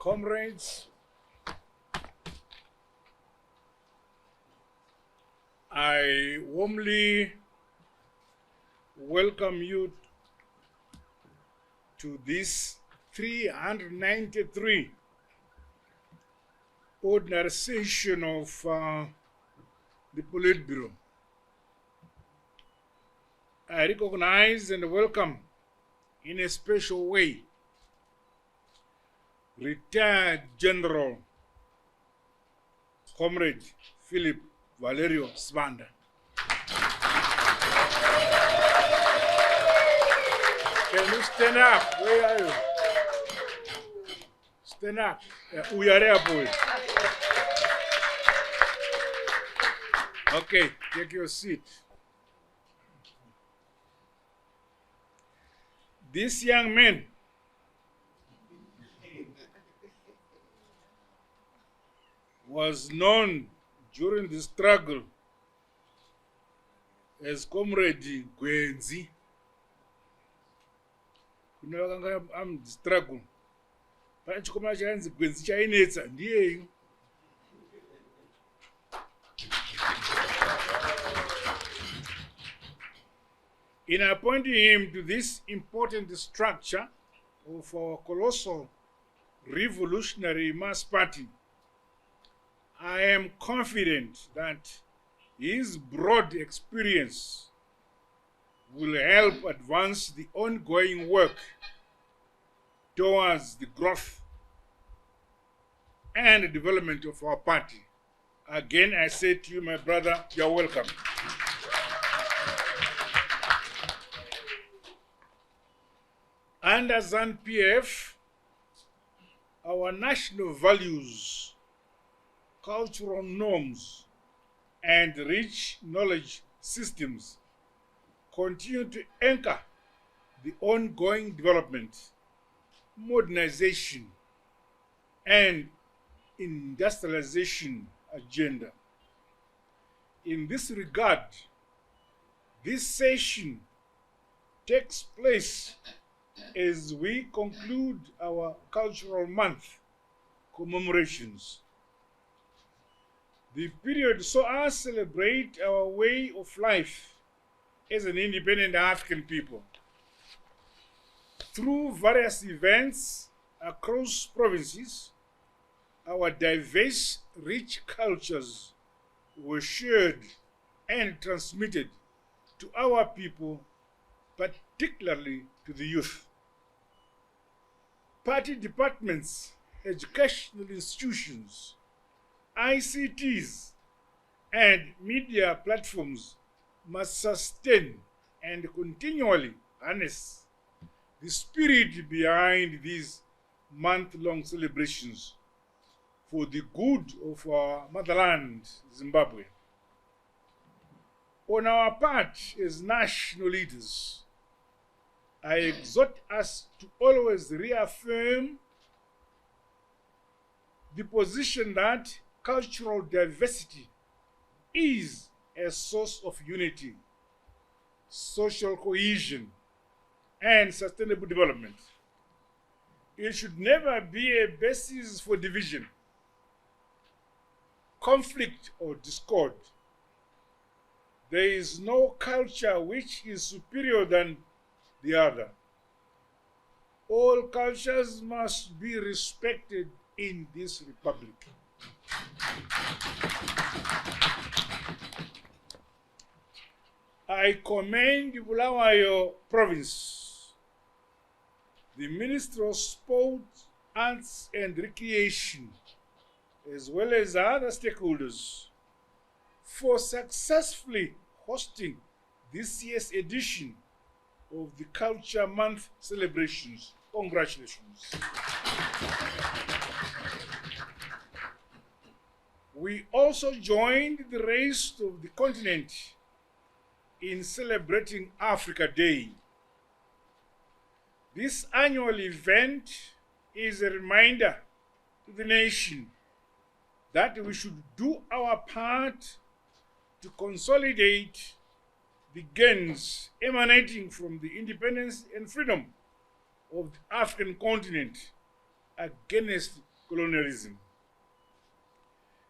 Comrades, I warmly welcome you to this 393 ordinary session of the Politburo. I recognize and welcome in a special way Rtd General Comrade Philip Valerio Sibanda. Can you stand up? Where are you? Stand up. We are there, boy. Okay, take your seat. This young man was known during the struggle as Rtd Gen Sibanda. I'm the struggle. In appointing him to this important structure of our colossal revolutionary mass party, I am confident that his broad experience will help advance the ongoing work towards the growth and development of our party. Again, I say to you, my brother, you're welcome. Under ZANU-PF, our national values, cultural norms, and rich knowledge systems continue to anchor the ongoing development, modernization, and industrialization agenda. In this regard, this session takes place as we conclude our Cultural Month commemorations. The period saw us celebrate our way of life as an independent African people. Through various events across provinces, our diverse, rich cultures were shared and transmitted to our people, particularly to the youth. Party departments, educational institutions, ICTs, and media platforms must sustain and continually harness the spirit behind these month-long celebrations for the good of our motherland, Zimbabwe. On our part as national leaders, I exhort us to always reaffirm the position that cultural diversity is a source of unity, social cohesion, and sustainable development. It should never be a basis for division, conflict, or discord. There is no culture which is superior than the other. All cultures must be respected in this republic. I commend Bulawayo Province, the Ministry of Sport, Arts and Recreation, as well as other stakeholders, for successfully hosting this year's edition of the Culture Month celebrations. Congratulations. We also joined the rest of the continent in celebrating Africa Day. This annual event is a reminder to the nation that we should do our part to consolidate the gains emanating from the independence and freedom of the African continent against colonialism.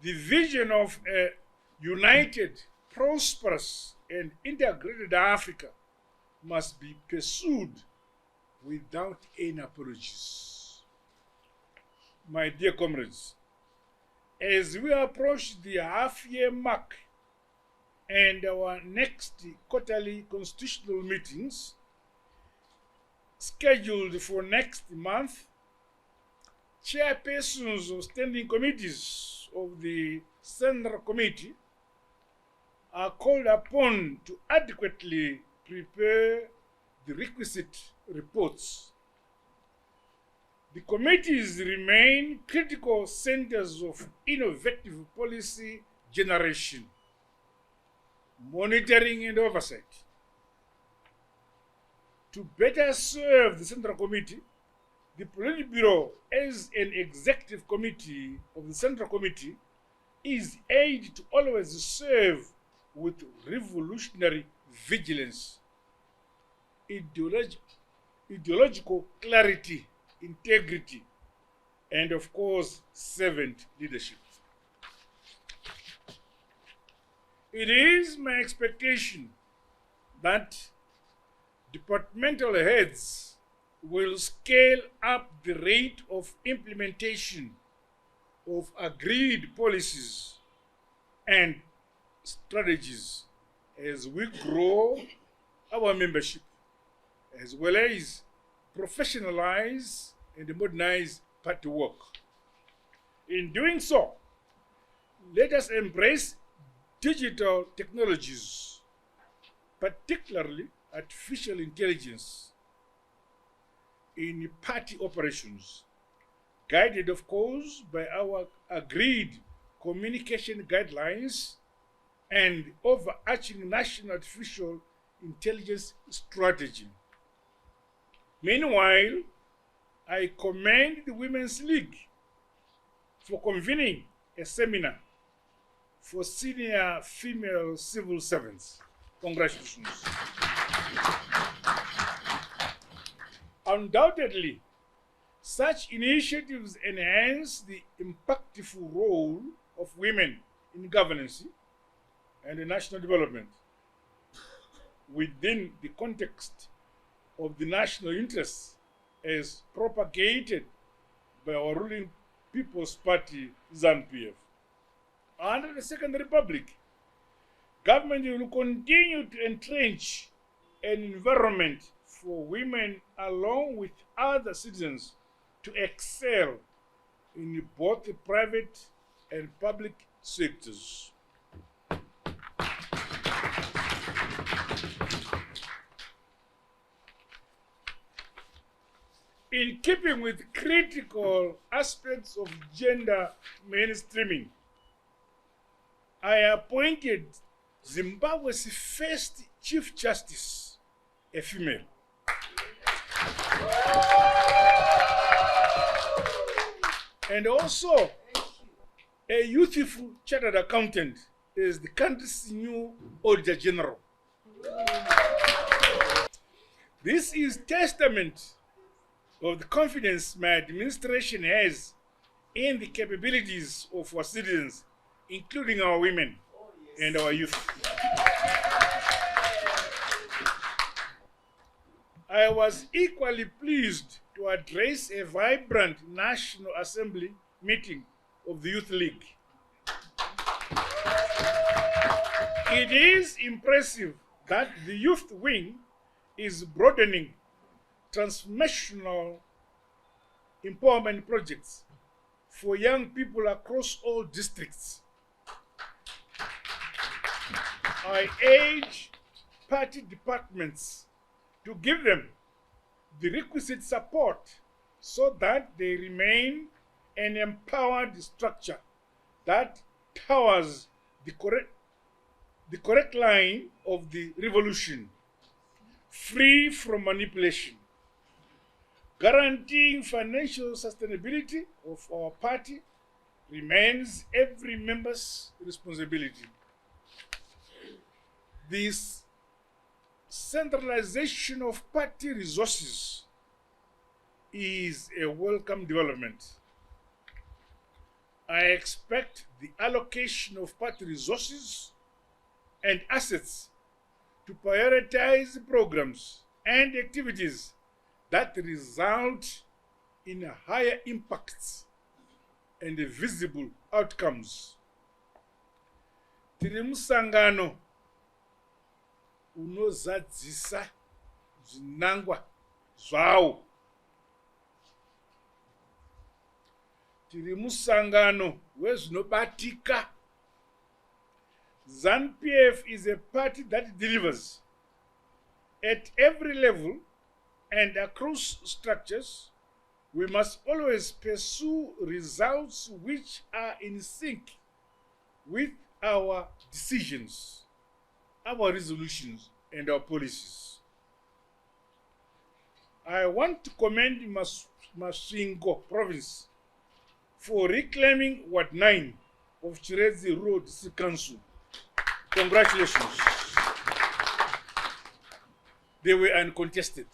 The vision of a united, prosperous, and integrated Africa must be pursued without any apologies. My dear comrades, as we approach the half-year mark and our next quarterly constitutional meetings, scheduled for next month, chairpersons of standing committees of the Central Committee are called upon to adequately prepare the requisite reports. The committees remain critical centers of innovative policy generation, monitoring and oversight. To better serve the Central Committee, the Politburo, as an executive committee of the Central Committee, is aided to always serve with revolutionary vigilance, ideological clarity, integrity, and of course, servant leadership. It is my expectation that departmental heads will scale up the rate of implementation of agreed policies and strategies as we grow our membership, as well as professionalize and modernize party work. In doing so, let us embrace digital technologies, particularly artificial intelligence, in party operations, guided, of course, by our agreed communication guidelines and overarching national artificial intelligence strategy. Meanwhile, I commend the Women's League for convening a seminar for senior female civil servants. Congratulations. Undoubtedly, such initiatives enhance the impactful role of women in governance and national development within the context of the national interests as propagated by our ruling People's Party, ZANU-PF. Under the Second Republic, government will continue to entrench an environment for women along with other citizens to excel in both the private and public sectors. In keeping with critical aspects of gender mainstreaming, I appointed Zimbabwe's first Chief Justice, a female. And also a youthful chartered accountant is the country's new Auditor General. This is testament of the confidence my administration has in the capabilities of our citizens, including our women and our youth. I was equally pleased to address a vibrant National Assembly meeting of the Youth League. It is impressive that the youth wing is broadening transformational empowerment projects for young people across all districts. I urge party departments to give them the requisite support so that they remain an empowered structure that towers the correct line of the revolution, free from manipulation, guaranteeing financial sustainability of our party remains every member's responsibility. This centralization of party resources is a welcome development. I expect the allocation of party resources and assets to prioritize programs and activities that result in higher impacts and visible outcomes. Tiri musangano unozadzisa zvinangwa zvawo. Tiri musangano wezvinobatika. ZANU-PF is a party that delivers at every level and across structures. We must always pursue results which are in sync with our decisions, our resolutions, and our policies. I want to commend Masvingo province for reclaiming Ward 9 of Rtd Rural District Council. Congratulations. They were uncontested.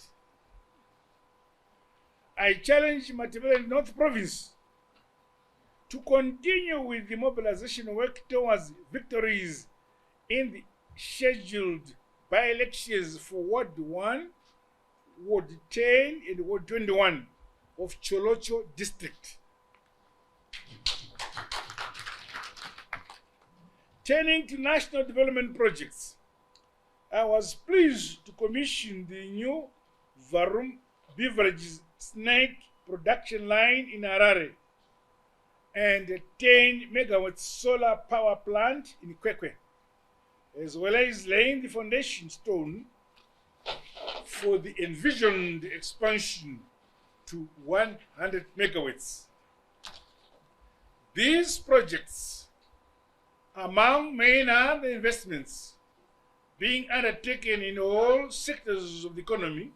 I challenge Matabele North Province to continue with the mobilization work towards victories in the scheduled by-elections for Ward 1, Ward 10, and Ward 21 of Cholocho District. Turning to national development projects, I was pleased to commission the new Varum Beverages Snake production line in Harare and a 10 megawatt solar power plant in Kwekwe, as well as laying the foundation stone for the envisioned expansion to 100 megawatts. These projects, among many other investments being undertaken in all sectors of the economy,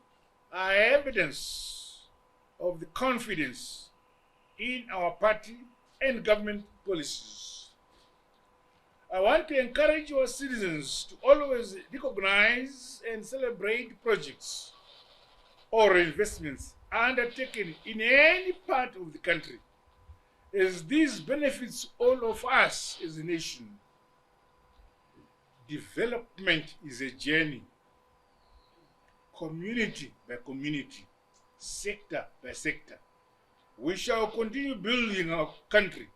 are evidence of the confidence in our party and government policies. I want to encourage our citizens to always recognize and celebrate projects or investments undertaken in any part of the country, as this benefits all of us as a nation. Development is a journey, community by community, sector by sector. We shall continue building our country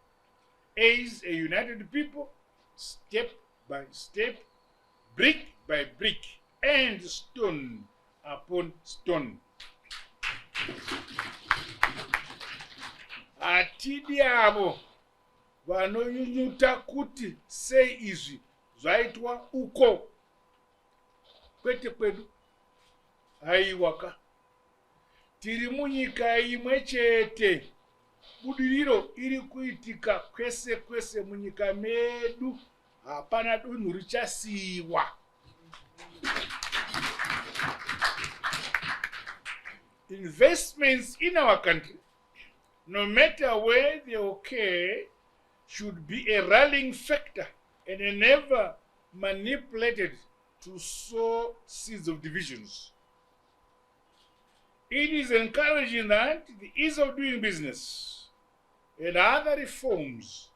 as a united people, step by step, brick by brick, and stone upon stone. Atidi avo vanonyunyuta kuti sei izvi zvaitwa uko kwete kwedu haiwaka. Tiri munyika imwe chete, budiriro iri kuitika kwese kwese munyika medu, hapana dunhu richasiiwa. Investments in our country, no matter where they occur, should be a rallying factor and are never manipulated to sow seeds of divisions. It is encouraging that the ease of doing business and other reforms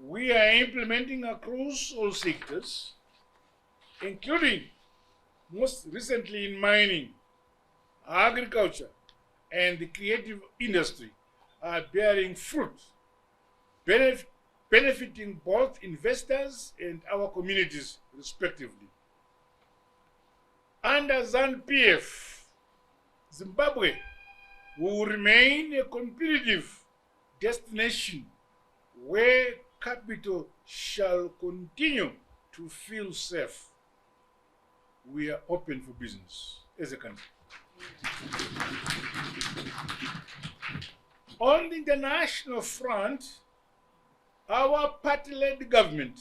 we are implementing across all sectors, including most recently in mining, agriculture, and the creative industry, are bearing fruit, benefiting both investors and our communities respectively. Under ZANU-PF, Zimbabwe will remain a competitive destination where capital shall continue to feel safe. We are open for business as a country. On the international front, our party-led government